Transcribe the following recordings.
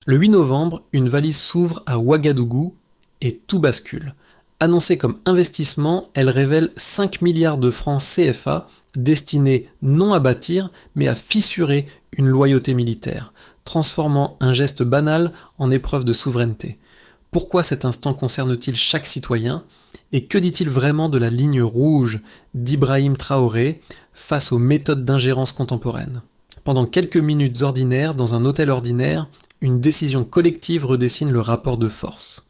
Le 8 novembre, une valise s'ouvre à Ouagadougou et tout bascule. Annoncée comme investissement, elle révèle 5 milliards de francs CFA destinés non à bâtir, mais à fissurer une loyauté militaire, transformant un geste banal en épreuve de souveraineté. Pourquoi cet instant concerne-t-il chaque citoyen? Et que dit-il vraiment de la ligne rouge d'Ibrahim Traoré face aux méthodes d'ingérence contemporaines? Pendant quelques minutes ordinaires, dans un hôtel ordinaire, une décision collective redessine le rapport de force.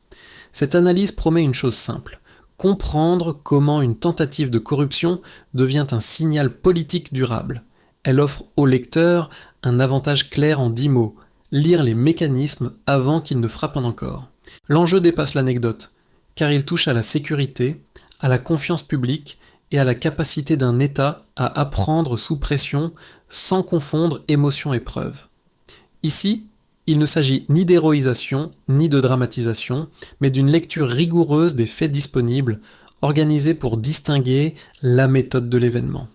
Cette analyse promet une chose simple: comprendre comment une tentative de corruption devient un signal politique durable. Elle offre au lecteur un avantage clair en 10 mots: lire les mécanismes avant qu'ils ne frappent encore. L'enjeu dépasse l'anecdote, car il touche à la sécurité, à la confiance publique et à la capacité d'un État à apprendre sous pression sans confondre émotion et preuve. Ici, il ne s'agit ni d'héroïsation ni de dramatisation, mais d'une lecture rigoureuse des faits disponibles, organisée pour distinguer la méthode de l'événement.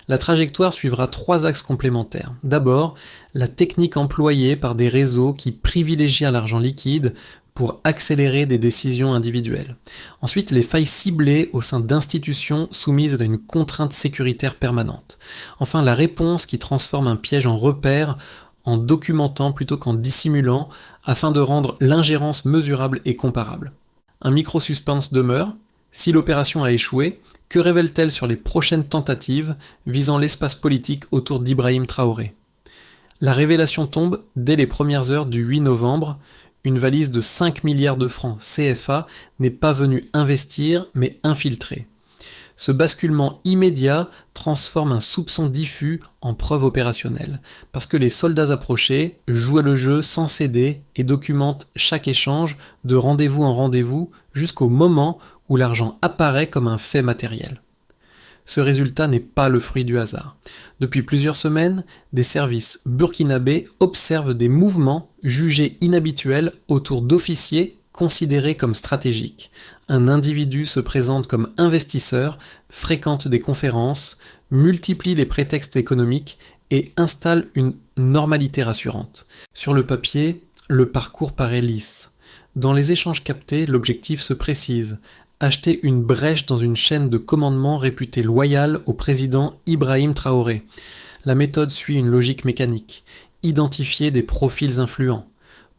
La trajectoire suivra 3 axes complémentaires. D'abord, la technique employée par des réseaux qui privilégient l'argent liquide pour accélérer des décisions individuelles. Ensuite, les failles ciblées au sein d'institutions soumises à une contrainte sécuritaire permanente. Enfin, la réponse qui transforme un piège en repère en documentant plutôt qu'en dissimulant afin de rendre l'ingérence mesurable et comparable. Un micro-suspense demeure. Si l'opération a échoué, que révèle-t-elle sur les prochaines tentatives visant l'espace politique autour d'Ibrahim Traoré? La révélation tombe dès les premières heures du 8 novembre. Une valise de 5 milliards de francs CFA n'est pas venue investir, mais infiltrer. Ce basculement immédiat transforme un soupçon diffus en preuve opérationnelle, parce que les soldats approchés jouent le jeu sans céder et documentent chaque échange de rendez-vous en rendez-vous jusqu'au moment où l'argent apparaît comme un fait matériel. Ce résultat n'est pas le fruit du hasard. Depuis plusieurs semaines, des services burkinabés observent des mouvements jugés inhabituels autour d'officiers considérés comme stratégiques. Un individu se présente comme investisseur, fréquente des conférences, multiplie les prétextes économiques et installe une normalité rassurante. Sur le papier, le parcours paraît lisse. Dans les échanges captés, l'objectif se précise: acheter une brèche dans une chaîne de commandement réputée loyale au président Ibrahim Traoré. La méthode suit une logique mécanique: identifier des profils influents,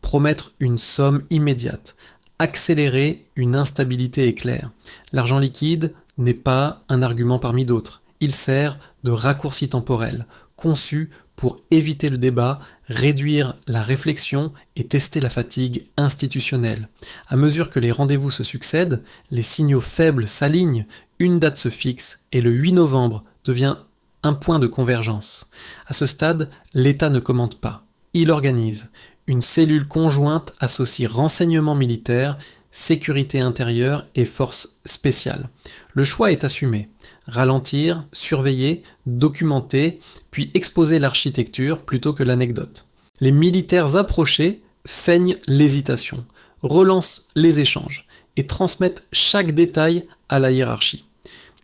promettre une somme immédiate, accélérer une instabilité éclair. L'argent liquide n'est pas un argument parmi d'autres. Il sert de raccourci temporel, conçu pour éviter le débat, réduire la réflexion et tester la fatigue institutionnelle. À mesure que les rendez-vous se succèdent, les signaux faibles s'alignent, une date se fixe et le 8 novembre devient un point de convergence. À ce stade, l'État ne commande pas, il organise. Une cellule conjointe associe renseignement militaire, sécurité intérieure et forces spéciales. Le choix est assumé: ralentir, surveiller, documenter, puis exposer l'architecture plutôt que l'anecdote. Les militaires approchés feignent l'hésitation, relancent les échanges et transmettent chaque détail à la hiérarchie.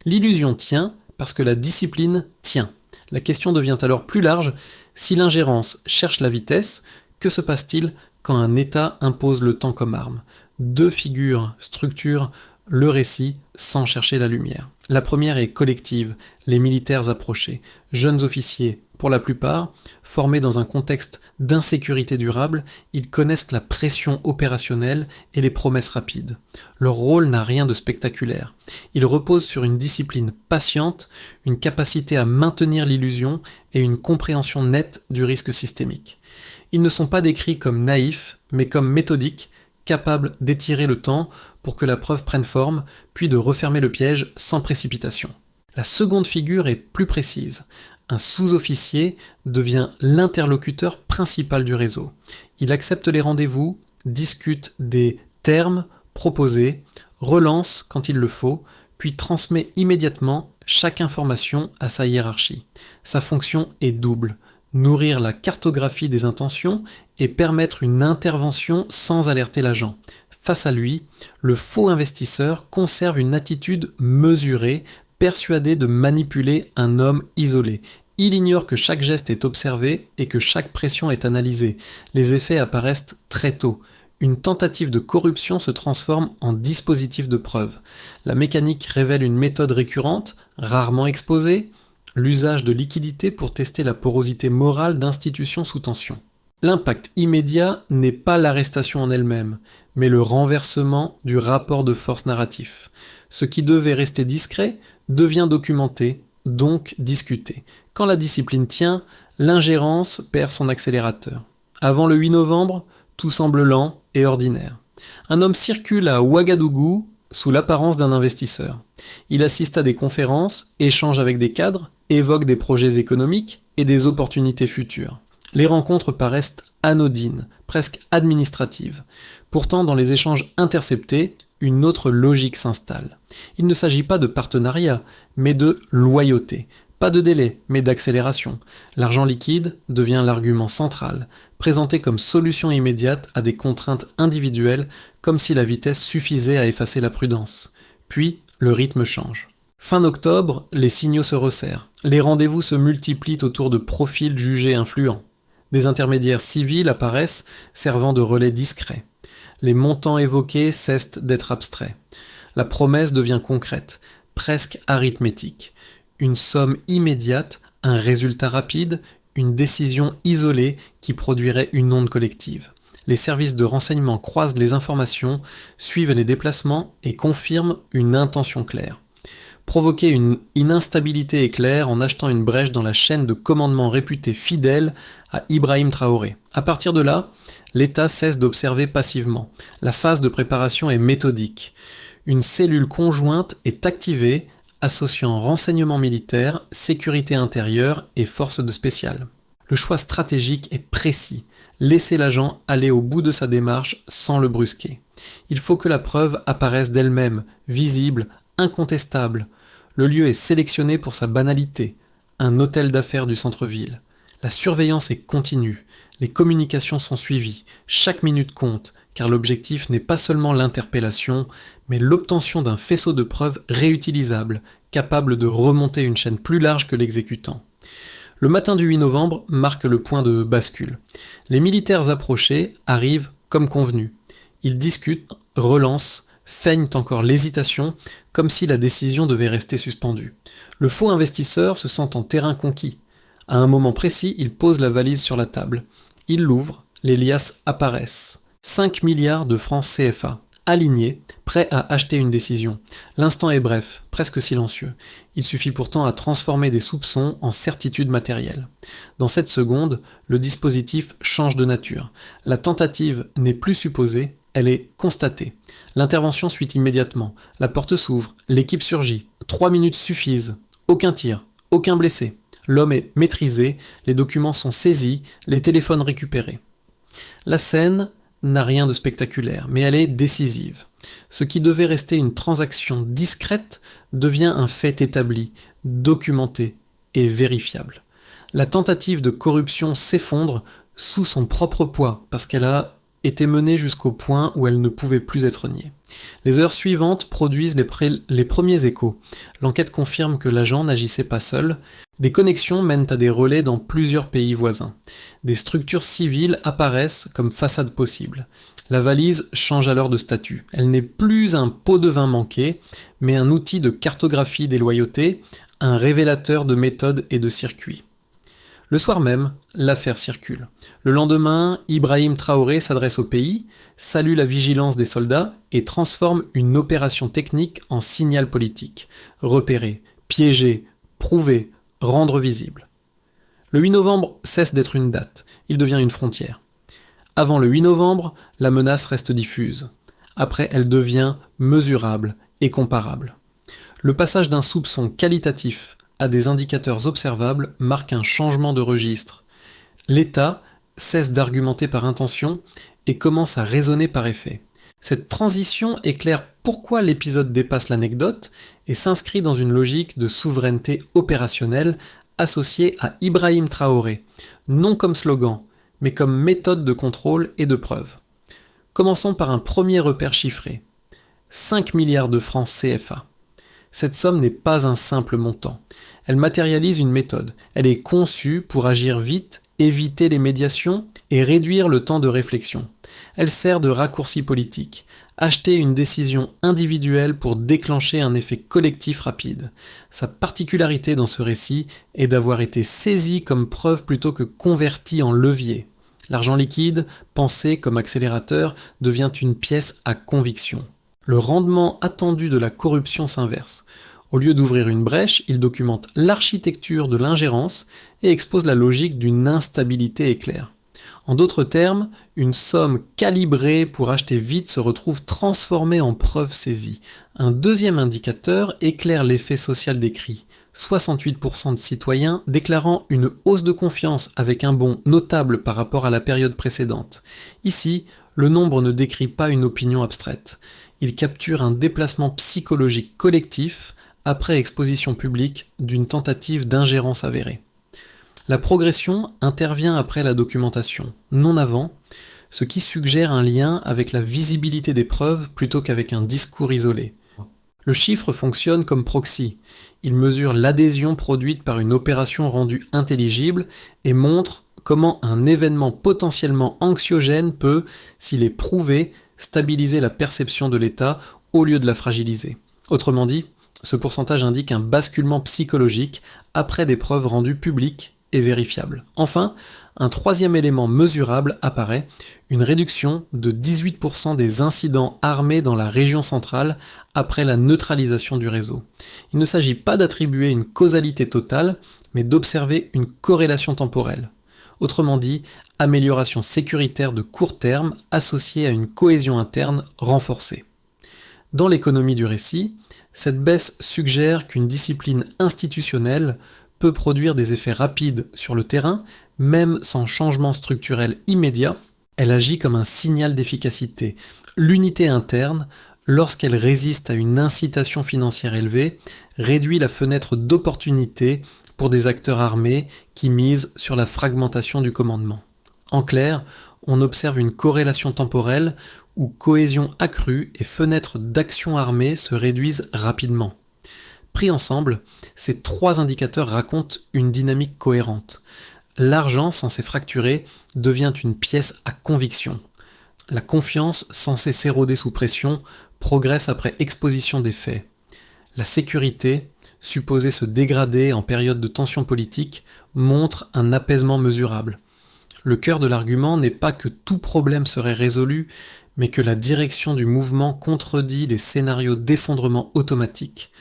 L'illusion tient parce que la discipline tient. La question devient alors plus large: si l'ingérence cherche la vitesse, que se passe-t-il quand un État impose le temps comme arme? 2 figures structurent le récit sans chercher la lumière. La première est collective: les militaires approchés, jeunes officiers, pour la plupart, formés dans un contexte d'insécurité durable, ils connaissent la pression opérationnelle et les promesses rapides. Leur rôle n'a rien de spectaculaire. Il repose sur une discipline patiente, une capacité à maintenir l'illusion et une compréhension nette du risque systémique. Ils ne sont pas décrits comme naïfs, mais comme méthodiques, capables d'étirer le temps pour que la preuve prenne forme, puis de refermer le piège sans précipitation. La seconde figure est plus précise. Un sous-officier devient l'interlocuteur principal du réseau. Il accepte les rendez-vous, discute des termes proposés, relance quand il le faut, puis transmet immédiatement chaque information à sa hiérarchie. Sa fonction est double: nourrir la cartographie des intentions et permettre une intervention sans alerter l'agent. Face à lui, le faux investisseur conserve une attitude mesurée, persuadé de manipuler un homme isolé. Il ignore que chaque geste est observé et que chaque pression est analysée. Les effets apparaissent très tôt. Une tentative de corruption se transforme en dispositif de preuve. La mécanique révèle une méthode récurrente, rarement exposée, l'usage de liquidités pour tester la porosité morale d'institutions sous tension. L'impact immédiat n'est pas l'arrestation en elle-même, mais le renversement du rapport de force narratif. Ce qui devait rester discret devient documenté, donc discuté. Quand la discipline tient, l'ingérence perd son accélérateur. Avant le 8 novembre, tout semble lent et ordinaire. Un homme circule à Ouagadougou sous l'apparence d'un investisseur. Il assiste à des conférences, échange avec des cadres, évoque des projets économiques et des opportunités futures. Les rencontres paraissent anodines, presque administratives. Pourtant, dans les échanges interceptés, une autre logique s'installe. Il ne s'agit pas de partenariat, mais de loyauté. Pas de délai, mais d'accélération. L'argent liquide devient l'argument central, présenté comme solution immédiate à des contraintes individuelles, comme si la vitesse suffisait à effacer la prudence. Puis, le rythme change. Fin octobre, les signaux se resserrent. Les rendez-vous se multiplient autour de profils jugés influents. Des intermédiaires civils apparaissent, servant de relais discrets. Les montants évoqués cessent d'être abstraits. La promesse devient concrète, presque arithmétique. Une somme immédiate, un résultat rapide, une décision isolée qui produirait une onde collective. Les services de renseignement croisent les informations, suivent les déplacements et confirment une intention claire. Provoquer une instabilité éclair en achetant une brèche dans la chaîne de commandement réputée fidèle à Ibrahim Traoré. À partir de là, l'État cesse d'observer passivement. La phase de préparation est méthodique. Une cellule conjointe est activée, associant renseignement militaire, sécurité intérieure et forces de spéciales. Le choix stratégique est précis. Laisser l'agent aller au bout de sa démarche sans le brusquer. Il faut que la preuve apparaisse d'elle-même, visible, incontestable. Le lieu est sélectionné pour sa banalité, un hôtel d'affaires du centre-ville. La surveillance est continue, les communications sont suivies, chaque minute compte, car l'objectif n'est pas seulement l'interpellation, mais l'obtention d'un faisceau de preuves réutilisable, capable de remonter une chaîne plus large que l'exécutant. Le matin du 8 novembre marque le point de bascule. Les militaires approchés arrivent comme convenu. Ils discutent, relancent, feignent encore l'hésitation, comme si la décision devait rester suspendue. Le faux investisseur se sent en terrain conquis. À un moment précis, il pose la valise sur la table. Il l'ouvre, les liasses apparaissent. 5 milliards de francs CFA, alignés, prêts à acheter une décision. L'instant est bref, presque silencieux. Il suffit pourtant à transformer des soupçons en certitudes matérielles. Dans cette seconde, le dispositif change de nature. La tentative n'est plus supposée, elle est constatée. L'intervention suit immédiatement. La porte s'ouvre, l'équipe surgit. 3 minutes suffisent. Aucun tir, aucun blessé. L'homme est maîtrisé, les documents sont saisis, les téléphones récupérés. La scène n'a rien de spectaculaire, mais elle est décisive. Ce qui devait rester une transaction discrète devient un fait établi, documenté et vérifiable. La tentative de corruption s'effondre sous son propre poids, parce qu'elle a été menée jusqu'au point où elle ne pouvait plus être niée. Les heures suivantes produisent les premiers échos. L'enquête confirme que l'agent n'agissait pas seul. Des connexions mènent à des relais dans plusieurs pays voisins. Des structures civiles apparaissent comme façade possible. La valise change alors de statut. Elle n'est plus un pot de vin manqué, mais un outil de cartographie des loyautés, un révélateur de méthodes et de circuits. Le soir même, l'affaire circule. Le lendemain, Ibrahim Traoré s'adresse au pays, salue la vigilance des soldats et transforme une opération technique en signal politique. Repérer, piéger, prouver, rendre visible. Le 8 novembre cesse d'être une date, il devient une frontière. Avant le 8 novembre, la menace reste diffuse. Après, elle devient mesurable et comparable. Le passage d'un soupçon qualitatif à des indicateurs observables marque un changement de registre. L'État cesse d'argumenter par intention et commence à raisonner par effet. Cette transition éclaire pourquoi l'épisode dépasse l'anecdote et s'inscrit dans une logique de souveraineté opérationnelle associée à Ibrahim Traoré, non comme slogan, mais comme méthode de contrôle et de preuve. Commençons par un premier repère chiffré. 5 milliards de francs CFA. Cette somme n'est pas un simple montant. Elle matérialise une méthode. Elle est conçue pour agir vite, éviter les médiations et réduire le temps de réflexion. Elle sert de raccourci politique. Acheter une décision individuelle pour déclencher un effet collectif rapide. Sa particularité dans ce récit est d'avoir été saisi comme preuve plutôt que converti en levier. L'argent liquide, pensé comme accélérateur, devient une pièce à conviction. Le rendement attendu de la corruption s'inverse. Au lieu d'ouvrir une brèche, il documente l'architecture de l'ingérence et expose la logique d'une instabilité éclair. En d'autres termes, une somme calibrée pour acheter vite se retrouve transformée en preuve saisie. Un deuxième indicateur éclaire l'effet social décrit. 68% de citoyens déclarant une hausse de confiance avec un bond notable par rapport à la période précédente. Ici, le nombre ne décrit pas une opinion abstraite. Il capture un déplacement psychologique collectif après exposition publique d'une tentative d'ingérence avérée. La progression intervient après la documentation, non avant, ce qui suggère un lien avec la visibilité des preuves plutôt qu'avec un discours isolé. Le chiffre fonctionne comme proxy. Il mesure l'adhésion produite par une opération rendue intelligible et montre comment un événement potentiellement anxiogène peut, s'il est prouvé, stabiliser la perception de l'État au lieu de la fragiliser. Autrement dit, ce pourcentage indique un basculement psychologique après des preuves rendues publiques et vérifiable. Enfin, un troisième élément mesurable apparaît, une réduction de 18% des incidents armés dans la région centrale après la neutralisation du réseau. Il ne s'agit pas d'attribuer une causalité totale, mais d'observer une corrélation temporelle. Autrement dit, amélioration sécuritaire de court terme associée à une cohésion interne renforcée. Dans l'économie du récit, cette baisse suggère qu'une discipline institutionnelle peut produire des effets rapides sur le terrain, même sans changement structurel immédiat. Elle agit comme un signal d'efficacité. L'unité interne, lorsqu'elle résiste à une incitation financière élevée, réduit la fenêtre d'opportunité pour des acteurs armés qui misent sur la fragmentation du commandement. En clair, on observe une corrélation temporelle où cohésion accrue et fenêtres d'action armée se réduisent rapidement. Pris ensemble, ces trois indicateurs racontent une dynamique cohérente. L'argent censé fracturer devient une pièce à conviction. La confiance censée s'éroder sous pression progresse après exposition des faits. La sécurité, supposée se dégrader en période de tension politique, montre un apaisement mesurable. Le cœur de l'argument n'est pas que tout problème serait résolu, mais que la direction du mouvement contredit les scénarios d'effondrement automatique.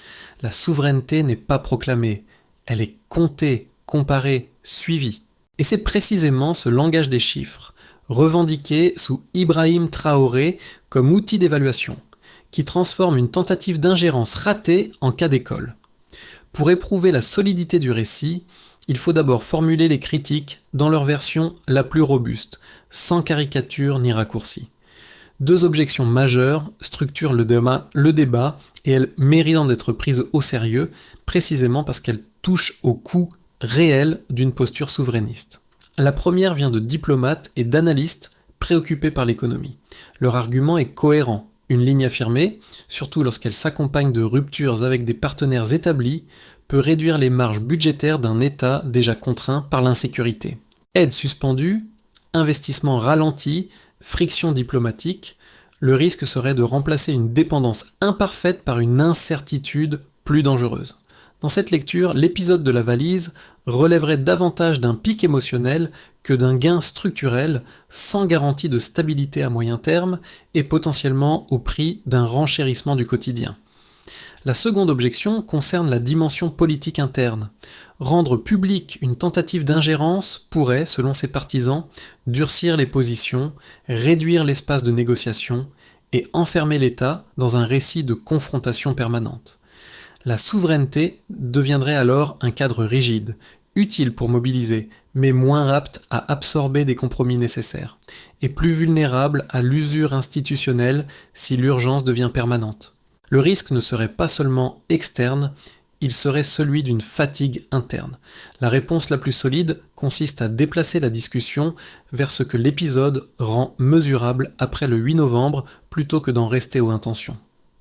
La souveraineté n'est pas proclamée, elle est comptée, comparée, suivie. Et c'est précisément ce langage des chiffres, revendiqué sous Ibrahim Traoré comme outil d'évaluation, qui transforme une tentative d'ingérence ratée en cas d'école. Pour éprouver la solidité du récit, il faut d'abord formuler les critiques dans leur version la plus robuste, sans caricature ni raccourci. Deux objections majeures structurent le débat et elles méritent d'être prises au sérieux, précisément parce qu'elles touchent au coût réel d'une posture souverainiste. La première vient de diplomates et d'analystes préoccupés par l'économie. Leur argument est cohérent. Une ligne affirmée, surtout lorsqu'elle s'accompagne de ruptures avec des partenaires établis, peut réduire les marges budgétaires d'un État déjà contraint par l'insécurité. Aide suspendue, investissement ralenti, friction diplomatique, le risque serait de remplacer une dépendance imparfaite par une incertitude plus dangereuse. Dans cette lecture, l'épisode de la valise relèverait davantage d'un pic émotionnel que d'un gain structurel sans garantie de stabilité à moyen terme et potentiellement au prix d'un renchérissement du quotidien. La seconde objection concerne la dimension politique interne. Rendre publique une tentative d'ingérence pourrait, selon ses partisans, durcir les positions, réduire l'espace de négociation et enfermer l'État dans un récit de confrontation permanente. La souveraineté deviendrait alors un cadre rigide, utile pour mobiliser, mais moins apte à absorber des compromis nécessaires, et plus vulnérable à l'usure institutionnelle si l'urgence devient permanente. Le risque ne serait pas seulement externe, il serait celui d'une fatigue interne. La réponse la plus solide consiste à déplacer la discussion vers ce que l'épisode rend mesurable après le 8 novembre plutôt que d'en rester aux intentions.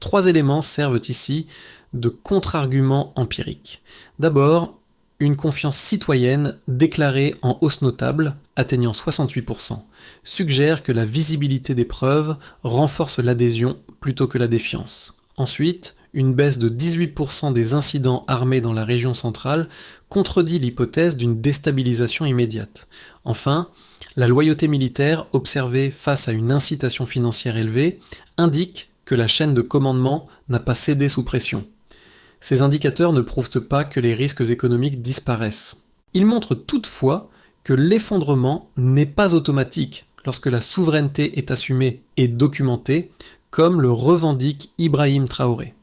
3 éléments servent ici de contre-argument empirique. D'abord, une confiance citoyenne déclarée en hausse notable, atteignant 68%, suggère que la visibilité des preuves renforce l'adhésion plutôt que la défiance. Ensuite, une baisse de 18% des incidents armés dans la région centrale contredit l'hypothèse d'une déstabilisation immédiate. Enfin, la loyauté militaire observée face à une incitation financière élevée indique que la chaîne de commandement n'a pas cédé sous pression. Ces indicateurs ne prouvent pas que les risques économiques disparaissent. Ils montrent toutefois que l'effondrement n'est pas automatique lorsque la souveraineté est assumée et documentée, comme le revendique Ibrahim Traoré.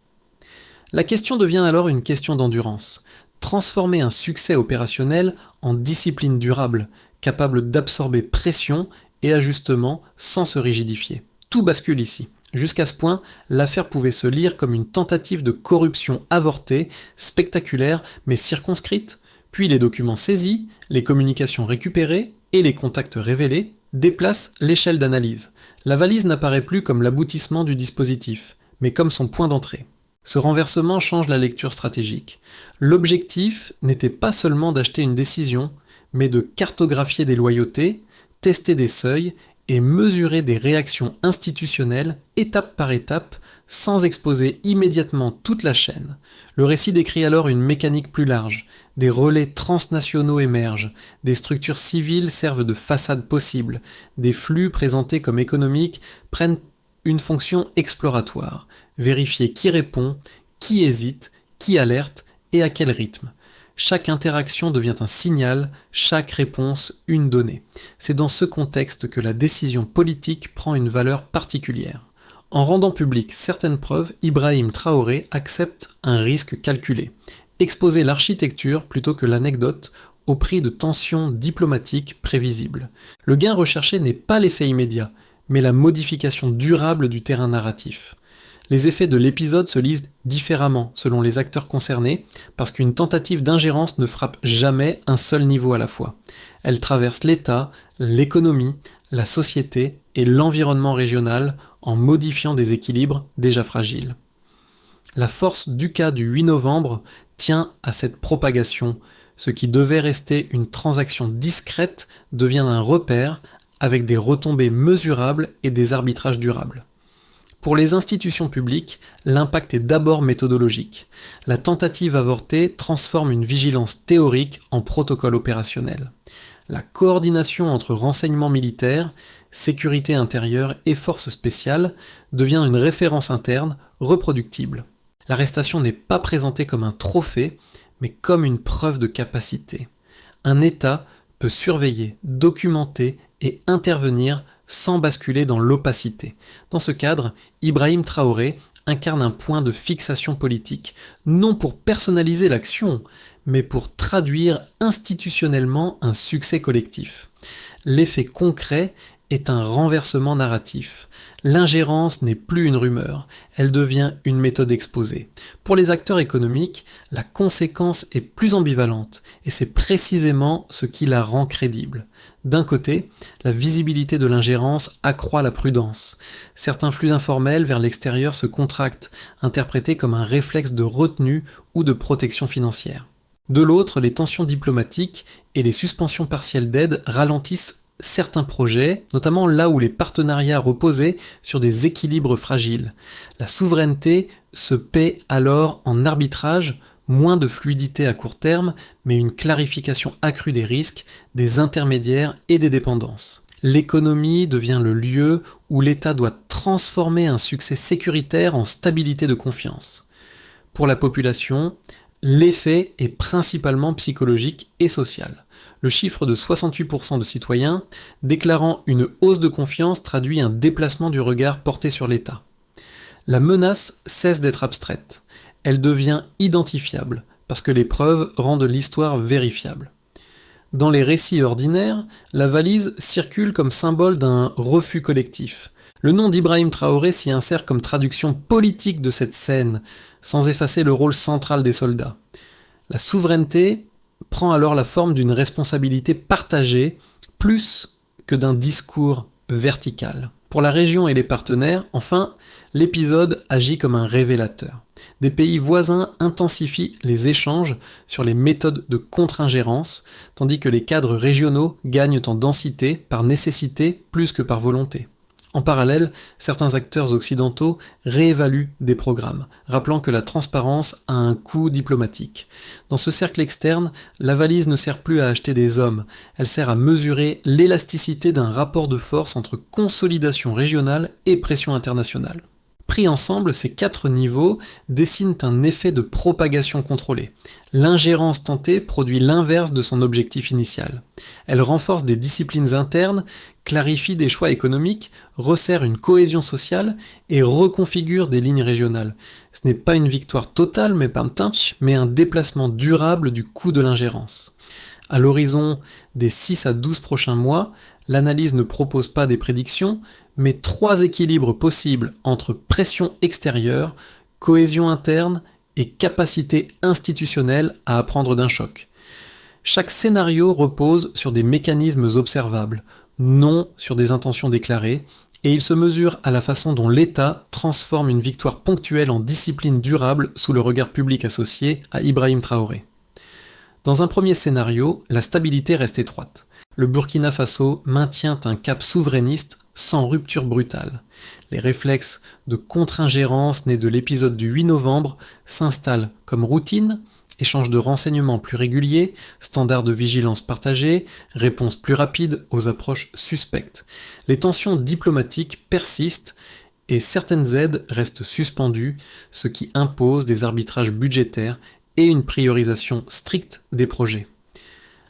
La question devient alors une question d'endurance. Transformer un succès opérationnel en discipline durable, capable d'absorber pression et ajustement sans se rigidifier. Tout bascule ici. Jusqu'à ce point, l'affaire pouvait se lire comme une tentative de corruption avortée, spectaculaire mais circonscrite, puis les documents saisis, les communications récupérées et les contacts révélés déplacent l'échelle d'analyse. La valise n'apparaît plus comme l'aboutissement du dispositif, mais comme son point d'entrée. Ce renversement change la lecture stratégique. L'objectif n'était pas seulement d'acheter une décision, mais de cartographier des loyautés, tester des seuils et mesurer des réactions institutionnelles étape par étape sans exposer immédiatement toute la chaîne. Le récit décrit alors une mécanique plus large. Des relais transnationaux émergent, des structures civiles servent de façade possible, des flux présentés comme économiques prennent une fonction exploratoire, vérifier qui répond, qui hésite, qui alerte et à quel rythme. Chaque interaction devient un signal, chaque réponse une donnée. C'est dans ce contexte que la décision politique prend une valeur particulière. En rendant publiques certaines preuves, Ibrahim Traoré accepte un risque calculé. Exposer l'architecture plutôt que l'anecdote au prix de tensions diplomatiques prévisibles. Le gain recherché n'est pas l'effet immédiat, mais la modification durable du terrain narratif. Les effets de l'épisode se lisent différemment selon les acteurs concernés, parce qu'une tentative d'ingérence ne frappe jamais un seul niveau à la fois. Elle traverse l'État, l'économie, la société et l'environnement régional en modifiant des équilibres déjà fragiles. La force du cas du 8 novembre tient à cette propagation. Ce qui devait rester une transaction discrète devient un repère avec des retombées mesurables et des arbitrages durables. Pour les institutions publiques, l'impact est d'abord méthodologique. La tentative avortée transforme une vigilance théorique en protocole opérationnel. La coordination entre renseignements militaires, sécurité intérieure et forces spéciales devient une référence interne reproductible. L'arrestation n'est pas présentée comme un trophée, mais comme une preuve de capacité. Un État peut surveiller, documenter et intervenir sans basculer dans l'opacité. Dans ce cadre, Ibrahim Traoré incarne un point de fixation politique, non pour personnaliser l'action, mais pour traduire institutionnellement un succès collectif. L'effet concret est un renversement narratif. L'ingérence n'est plus une rumeur, elle devient une méthode exposée. Pour les acteurs économiques, la conséquence est plus ambivalente, et c'est précisément ce qui la rend crédible. D'un côté, la visibilité de l'ingérence accroît la prudence. Certains flux informels vers l'extérieur se contractent, interprétés comme un réflexe de retenue ou de protection financière. De l'autre, les tensions diplomatiques et les suspensions partielles d'aide ralentissent certains projets, notamment là où les partenariats reposaient sur des équilibres fragiles. La souveraineté se paie alors en arbitrage, moins de fluidité à court terme, mais une clarification accrue des risques, des intermédiaires et des dépendances. L'économie devient le lieu où l'État doit transformer un succès sécuritaire en stabilité de confiance. Pour la population, l'effet est principalement psychologique et social. Le chiffre de 68% de citoyens déclarant une hausse de confiance traduit un déplacement du regard porté sur l'État. La menace cesse d'être abstraite. Elle devient identifiable, parce que les preuves rendent l'histoire vérifiable. Dans les récits ordinaires, la valise circule comme symbole d'un refus collectif. Le nom d'Ibrahim Traoré s'y insère comme traduction politique de cette scène, sans effacer le rôle central des soldats. La souveraineté prend alors la forme d'une responsabilité partagée, plus que d'un discours vertical. Pour la région et les partenaires, enfin, l'épisode agit comme un révélateur. Des pays voisins intensifient les échanges sur les méthodes de contre-ingérence, tandis que les cadres régionaux gagnent en densité par nécessité plus que par volonté. En parallèle, certains acteurs occidentaux réévaluent des programmes, rappelant que la transparence a un coût diplomatique. Dans ce cercle externe, la valise ne sert plus à acheter des hommes, elle sert à mesurer l'élasticité d'un rapport de force entre consolidation régionale et pression internationale. Pris ensemble, ces 4 niveaux dessinent un effet de propagation contrôlée. L'ingérence tentée produit l'inverse de son objectif initial. Elle renforce des disciplines internes, clarifie des choix économiques, resserre une cohésion sociale et reconfigure des lignes régionales. Ce n'est pas une victoire totale, mais un déplacement durable du coût de l'ingérence. À l'horizon des 6 à 12 prochains mois, l'analyse ne propose pas des prédictions, mais 3 équilibres possibles entre pression extérieure, cohésion interne et capacité institutionnelle à apprendre d'un choc. Chaque scénario repose sur des mécanismes observables, non sur des intentions déclarées, et il se mesure à la façon dont l'État transforme une victoire ponctuelle en discipline durable sous le regard public associé à Ibrahim Traoré. Dans un premier scénario, la stabilité reste étroite. Le Burkina Faso maintient un cap souverainiste sans rupture brutale. Les réflexes de contre-ingérence nés de l'épisode du 8 novembre s'installent comme routine, échange de renseignements plus réguliers, standards de vigilance partagés, réponses plus rapides aux approches suspectes. Les tensions diplomatiques persistent et certaines aides restent suspendues, ce qui impose des arbitrages budgétaires et une priorisation stricte des projets.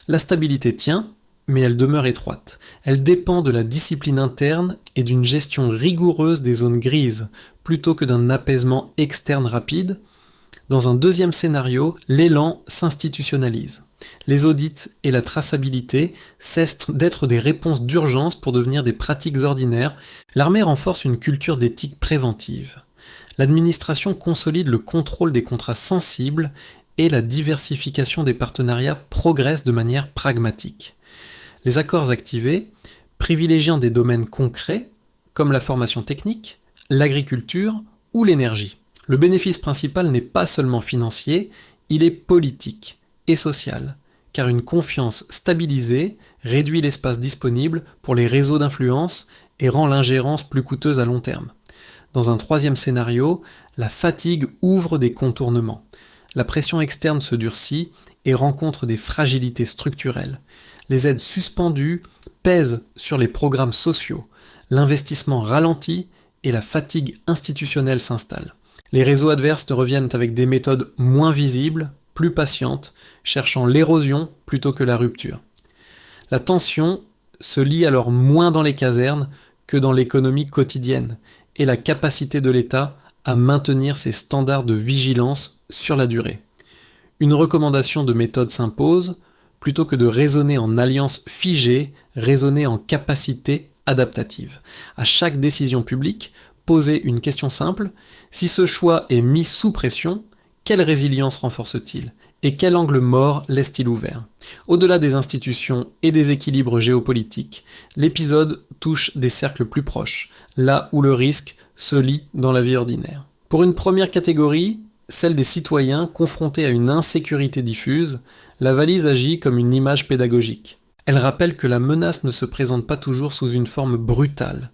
La stabilité tient, mais elle demeure étroite. Elle dépend de la discipline interne et d'une gestion rigoureuse des zones grises, plutôt que d'un apaisement externe rapide. Dans un deuxième scénario, l'élan s'institutionnalise. Les audits et la traçabilité cessent d'être des réponses d'urgence pour devenir des pratiques ordinaires. L'armée renforce une culture d'éthique préventive. L'administration consolide le contrôle des contrats sensibles et la diversification des partenariats progresse de manière pragmatique. Les accords activés, privilégiant des domaines concrets, comme la formation technique, l'agriculture ou l'énergie. Le bénéfice principal n'est pas seulement financier, il est politique et social, car une confiance stabilisée réduit l'espace disponible pour les réseaux d'influence et rend l'ingérence plus coûteuse à long terme. Dans un troisième scénario, la fatigue ouvre des contournements. La pression externe se durcit et rencontre des fragilités structurelles. Les aides suspendues pèsent sur les programmes sociaux, l'investissement ralentit et la fatigue institutionnelle s'installe. Les réseaux adverses reviennent avec des méthodes moins visibles, plus patientes, cherchant l'érosion plutôt que la rupture. La tension se lie alors moins dans les casernes que dans l'économie quotidienne et la capacité de l'État à maintenir ses standards de vigilance sur la durée. Une recommandation de méthode s'impose, plutôt que de raisonner en alliance figée, raisonner en capacité adaptative. À chaque décision publique, posez une question simple: si ce choix est mis sous pression, quelle résilience renforce-t-il? Et quel angle mort laisse-t-il ouvert? Au-delà des institutions et des équilibres géopolitiques, l'épisode touche des cercles plus proches, là où le risque se lie dans la vie ordinaire. Pour une première catégorie, celle des citoyens confrontés à une insécurité diffuse, la valise agit comme une image pédagogique. Elle rappelle que la menace ne se présente pas toujours sous une forme brutale.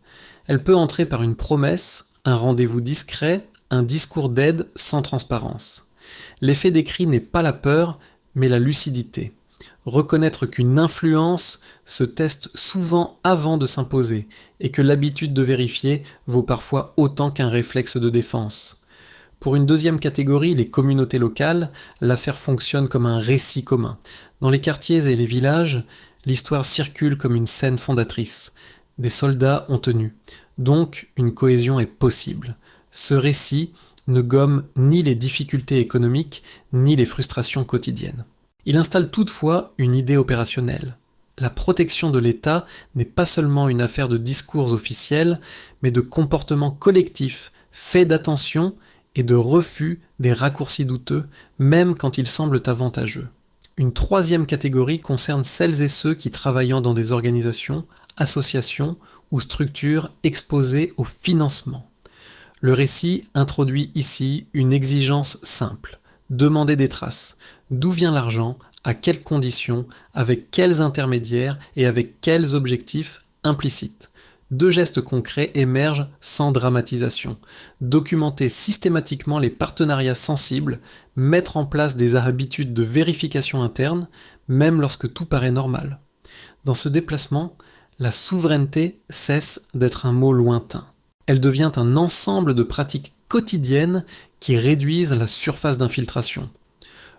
Elle peut entrer par une promesse, un rendez-vous discret, un discours d'aide sans transparence. L'effet décrit n'est pas la peur, mais la lucidité. Reconnaître qu'une influence se teste souvent avant de s'imposer, et que l'habitude de vérifier vaut parfois autant qu'un réflexe de défense. Pour une deuxième catégorie, les communautés locales, l'affaire fonctionne comme un récit commun. Dans les quartiers et les villages, l'histoire circule comme une scène fondatrice. Des soldats ont tenu, donc une cohésion est possible. Ce récit ne gomme ni les difficultés économiques, ni les frustrations quotidiennes. Il installe toutefois une idée opérationnelle. La protection de l'État n'est pas seulement une affaire de discours officiels, mais de comportements collectifs, faits d'attention et de refus des raccourcis douteux, même quand ils semblent avantageux. Une troisième catégorie concerne celles et ceux qui, travaillant dans des organisations, associations ou structure exposée au financement. Le récit introduit ici une exigence simple. Demander des traces. D'où vient l'argent? À quelles conditions? Avec quels intermédiaires? Et avec quels objectifs implicites? Deux gestes concrets émergent sans dramatisation. Documenter systématiquement les partenariats sensibles, mettre en place des habitudes de vérification interne, même lorsque tout paraît normal. Dans ce déplacement, la souveraineté cesse d'être un mot lointain. Elle devient un ensemble de pratiques quotidiennes qui réduisent la surface d'infiltration.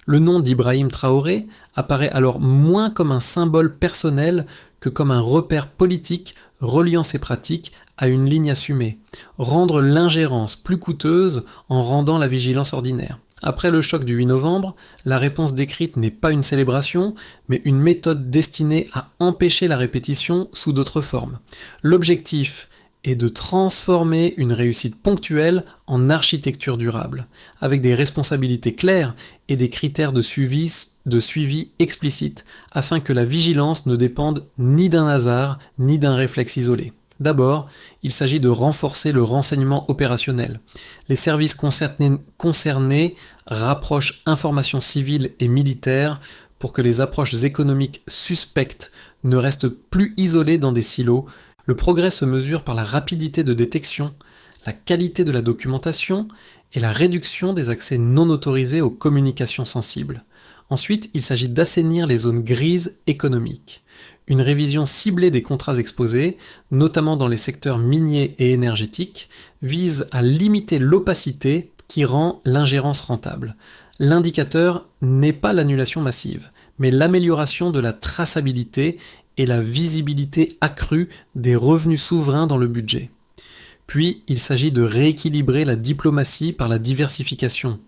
Le nom d'Ibrahim Traoré apparaît alors moins comme un symbole personnel que comme un repère politique reliant ces pratiques à une ligne assumée, rendre l'ingérence plus coûteuse en rendant la vigilance ordinaire. Après le choc du 8 novembre, la réponse décrite n'est pas une célébration, mais une méthode destinée à empêcher la répétition sous d'autres formes. L'objectif est de transformer une réussite ponctuelle en architecture durable, avec des responsabilités claires et des critères de suivi explicites, afin que la vigilance ne dépende ni d'un hasard, ni d'un réflexe isolé. D'abord, il s'agit de renforcer le renseignement opérationnel. Les services concernés rapprochent informations civiles et militaires pour que les approches économiques suspectes ne restent plus isolées dans des silos. Le progrès se mesure par la rapidité de détection, la qualité de la documentation et la réduction des accès non autorisés aux communications sensibles. Ensuite, il s'agit d'assainir les zones grises économiques. Une révision ciblée des contrats exposés, notamment dans les secteurs miniers et énergétiques, vise à limiter l'opacité qui rend l'ingérence rentable. L'indicateur n'est pas l'annulation massive, mais l'amélioration de la traçabilité et la visibilité accrue des revenus souverains dans le budget. Puis, il s'agit de rééquilibrer la diplomatie par la diversification.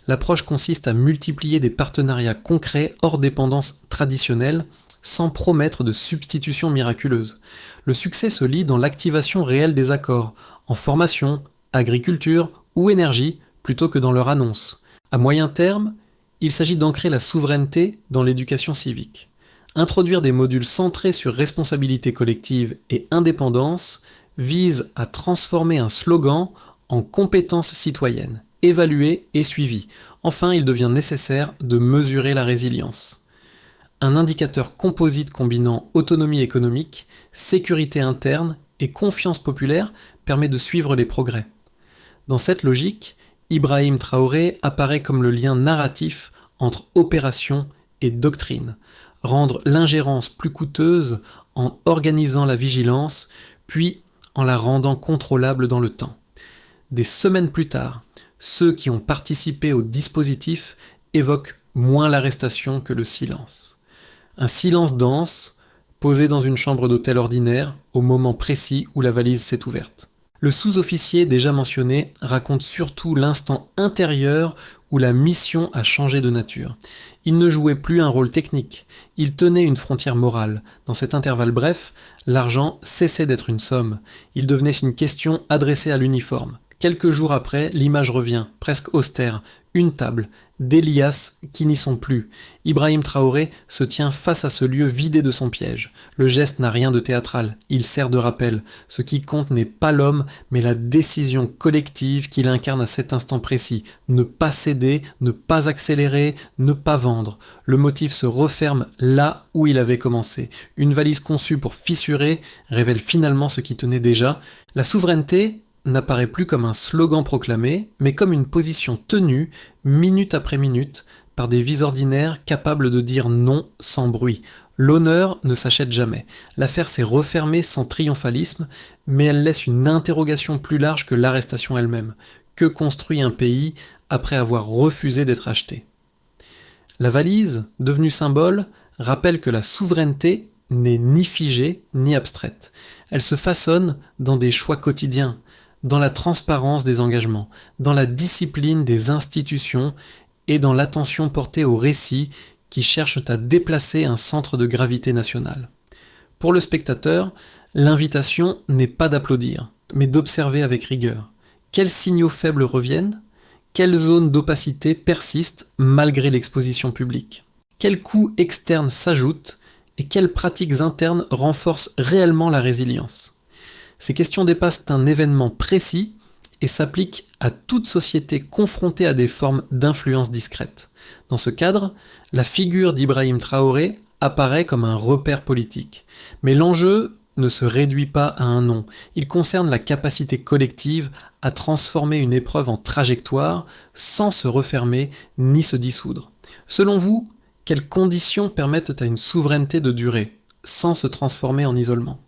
L'approche consiste à multiplier des partenariats concrets hors dépendance traditionnelle, sans promettre de substitution miraculeuse. Le succès se lie dans l'activation réelle des accords, en formation, agriculture ou énergie, plutôt que dans leur annonce. À moyen terme, il s'agit d'ancrer la souveraineté dans l'éducation civique. Introduire des modules centrés sur responsabilité collective et indépendance vise à transformer un slogan en compétence citoyenne, évaluée et suivie. Enfin, il devient nécessaire de mesurer la résilience. Un indicateur composite combinant autonomie économique, sécurité interne et confiance populaire permet de suivre les progrès. Dans cette logique, Ibrahim Traoré apparaît comme le lien narratif entre opération et doctrine, rendre l'ingérence plus coûteuse en organisant la vigilance, puis en la rendant contrôlable dans le temps. Des semaines plus tard, ceux qui ont participé au dispositif évoquent moins l'arrestation que le silence. Un silence dense, posé dans une chambre d'hôtel ordinaire, au moment précis où la valise s'est ouverte. Le sous-officier déjà mentionné raconte surtout l'instant intérieur où la mission a changé de nature. Il ne jouait plus un rôle technique, il tenait une frontière morale. Dans cet intervalle bref, l'argent cessait d'être une somme, il devenait une question adressée à l'uniforme. Quelques jours après, l'image revient, presque austère, une table, des liasses qui n'y sont plus. Ibrahim Traoré se tient face à ce lieu vidé de son piège. Le geste n'a rien de théâtral, il sert de rappel. Ce qui compte n'est pas l'homme, mais la décision collective qu'il incarne à cet instant précis. Ne pas céder, ne pas accélérer, ne pas vendre. Le motif se referme là où il avait commencé. Une valise conçue pour fissurer révèle finalement ce qui tenait déjà. La souveraineté n'apparaît plus comme un slogan proclamé, mais comme une position tenue, minute après minute, par des vies ordinaires capables de dire non sans bruit. L'honneur ne s'achète jamais. L'affaire s'est refermée sans triomphalisme, mais elle laisse une interrogation plus large que l'arrestation elle-même. Que construit un pays après avoir refusé d'être acheté? La valise, devenue symbole, rappelle que la souveraineté n'est ni figée ni abstraite. Elle se façonne dans des choix quotidiens, dans la transparence des engagements, dans la discipline des institutions et dans l'attention portée aux récits qui cherchent à déplacer un centre de gravité national. Pour le spectateur, l'invitation n'est pas d'applaudir, mais d'observer avec rigueur. Quels signaux faibles reviennent? Quelles zones d'opacité persistent malgré l'exposition publique? Quels coûts externes s'ajoutent et quelles pratiques internes renforcent réellement la résilience? Ces questions dépassent un événement précis et s'appliquent à toute société confrontée à des formes d'influence discrète. Dans ce cadre, la figure d'Ibrahim Traoré apparaît comme un repère politique. Mais l'enjeu ne se réduit pas à un nom, il concerne la capacité collective à transformer une épreuve en trajectoire sans se refermer ni se dissoudre. Selon vous, quelles conditions permettent à une souveraineté de durer, sans se transformer en isolement ?